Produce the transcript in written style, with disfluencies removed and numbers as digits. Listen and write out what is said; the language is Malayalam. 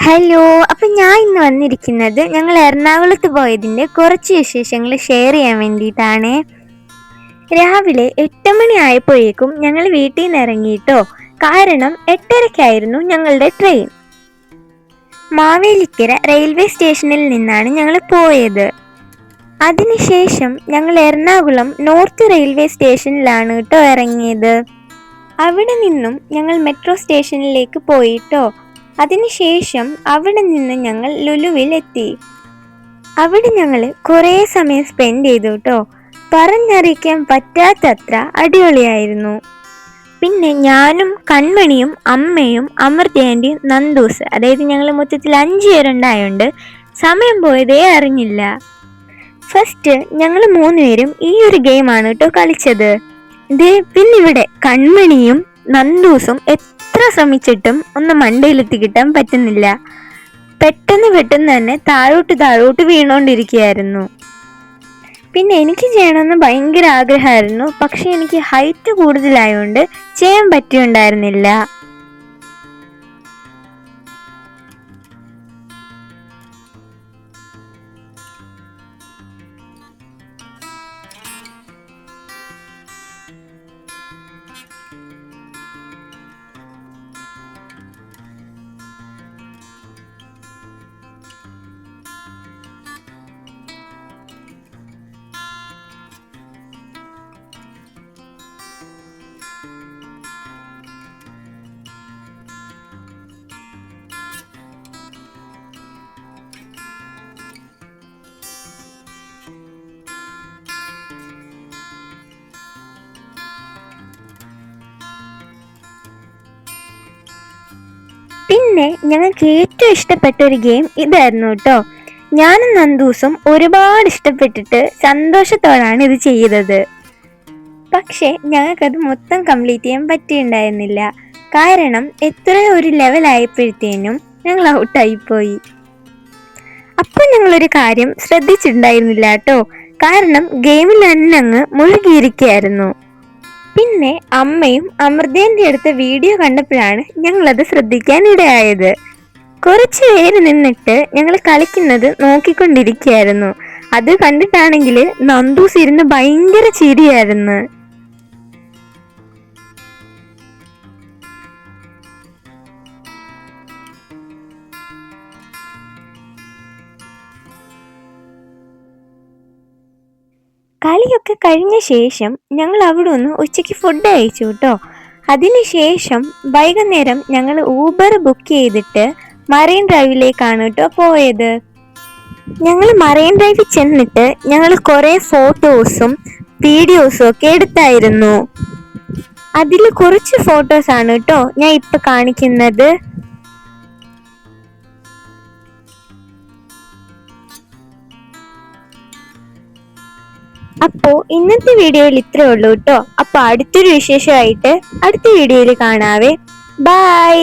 ഹലോ. അപ്പം ഞാൻ ഇന്ന് വന്നിരിക്കുന്നത് ഞങ്ങൾ എറണാകുളത്ത് പോയതിൻ്റെ കുറച്ച് വിശേഷങ്ങൾ ഷെയർ ചെയ്യാൻ വേണ്ടിയിട്ടാണ്. രാവിലെ 8 മണി ആയപ്പോഴേക്കും ഞങ്ങൾ വീട്ടിൽ നിന്ന് ഇറങ്ങിയിട്ടോ. കാരണം 8:30-ക്കായിരുന്നു ഞങ്ങളുടെ ട്രെയിൻ. മാവേലിക്കര റെയിൽവേ സ്റ്റേഷനിൽ നിന്നാണ് ഞങ്ങൾ പോയത്. അതിനുശേഷം ഞങ്ങൾ എറണാകുളം നോർത്ത് റെയിൽവേ സ്റ്റേഷനിലാണ് കേട്ടോ ഇറങ്ങിയത്. അവിടെ നിന്നും ഞങ്ങൾ മെട്രോ സ്റ്റേഷനിലേക്ക് പോയിട്ടോ. അതിനുശേഷം അവിടെ നിന്ന് ഞങ്ങൾ ലുലുവിൽ എത്തി. അവിടെ ഞങ്ങൾ കുറേ സമയം സ്പെൻഡ് ചെയ്തു കേട്ടോ. പറഞ്ഞറിയിക്കാൻ പറ്റാത്തത്ര അടിപൊളിയായിരുന്നു. പിന്നെ ഞാനും കൺമണിയും അമ്മയും അമൃതേൻ്റെയും നന്ദൂസ്, അതായത് ഞങ്ങൾ മൊത്തത്തിൽ 5 പേരുണ്ടായോണ്ട് സമയം പോയതേ അറിഞ്ഞില്ല. ഫസ്റ്റ് ഞങ്ങൾ 3 പേരും ഈ ഒരു ഗെയിമാണ് കേട്ടോ കളിച്ചത്. പിന്നെ ഇവിടെ കൺമണിയും നന്ദൂസും എത്ര ശ്രമിച്ചിട്ടും ഒന്ന് മണ്ടയിലെത്തി കിട്ടാൻ പറ്റുന്നില്ല. പെട്ടെന്ന് തന്നെ താഴോട്ട് വീണോണ്ടിരിക്കുകയായിരുന്നു. പിന്നെ എനിക്ക് ചെയ്യണമെന്ന് ഭയങ്കര ആഗ്രഹമായിരുന്നു. പക്ഷെ എനിക്ക് ഹൈറ്റ് കൂടുതലായതുകൊണ്ട് ചെയ്യാൻ പറ്റിയുണ്ടായിരുന്നില്ല. പിന്നെ ഞങ്ങൾക്ക് ഏറ്റവും ഇഷ്ടപ്പെട്ട ഒരു ഗെയിം ഇതായിരുന്നു കേട്ടോ. ഞാനും നന്ദൂസും ഒരുപാട് ഇഷ്ടപ്പെട്ടിട്ട് സന്തോഷത്തോടാണ് ഇത് ചെയ്തത്. പക്ഷെ ഞങ്ങൾക്കത് മൊത്തം കംപ്ലീറ്റ് ചെയ്യാൻ പറ്റിയിട്ടുണ്ടായിരുന്നില്ല. കാരണം എത്രയോ ഒരു ലെവലായപ്പോഴത്തേനും ഞങ്ങൾ ഔട്ടായിപ്പോയി. അപ്പോൾ ഞങ്ങളൊരു കാര്യം ശ്രദ്ധിച്ചിട്ടുണ്ടായിരുന്നില്ല കേട്ടോ. കാരണം ഗെയിമിൽ തന്നെ അങ്ങ് മുഴുകിയിരിക്കുകയായിരുന്നു. പിന്നെ അമ്മയും അമൃതേൻ്റെ അടുത്ത വീഡിയോ കണ്ടപ്പോഴാണ് ഞങ്ങളത് ശ്രദ്ധിക്കാൻ ഇടയായത്. കുറച്ച് പേര് നിന്നിട്ട് ഞങ്ങൾ കളിക്കുന്നത് നോക്കിക്കൊണ്ടിരിക്കുകയായിരുന്നു. അത് കണ്ടിട്ടാണെങ്കിൽ നന്ദൂസ് ഇരുന്ന് ഭയങ്കര ചിരിയായിരുന്നു. കളിയൊക്കെ കഴിഞ്ഞ ശേഷം ഞങ്ങൾ അവിടെ നിന്ന് ഉച്ചയ്ക്ക് ഫുഡ് കഴിച്ചു കേട്ടോ. അതിനുശേഷം വൈകുന്നേരം ഞങ്ങൾ ഊബർ ബുക്ക് ചെയ്തിട്ട് മറൈൻ ഡ്രൈവിലേക്കാണ് കേട്ടോ പോയത്. ഞങ്ങൾ മറൈൻ ഡ്രൈവിൽ ചെന്നിട്ട് ഞങ്ങൾ കുറേ ഫോട്ടോസും വീഡിയോസും ഒക്കെ എടുത്തായിരുന്നു. അതിൽ കുറച്ച് ഫോട്ടോസാണ് കേട്ടോ ഞാൻ ഇപ്പം കാണിക്കുന്നത്. അപ്പോൾ ഇന്നത്തെ വീഡിയോയിൽ ഇത്രേ ഉള്ളൂ കേട്ടോ. അപ്പോൾ അടുത്തൊരു വിശേഷമായിട്ട് അടുത്ത വീഡിയോയിൽ കാണാവേ. ബൈ.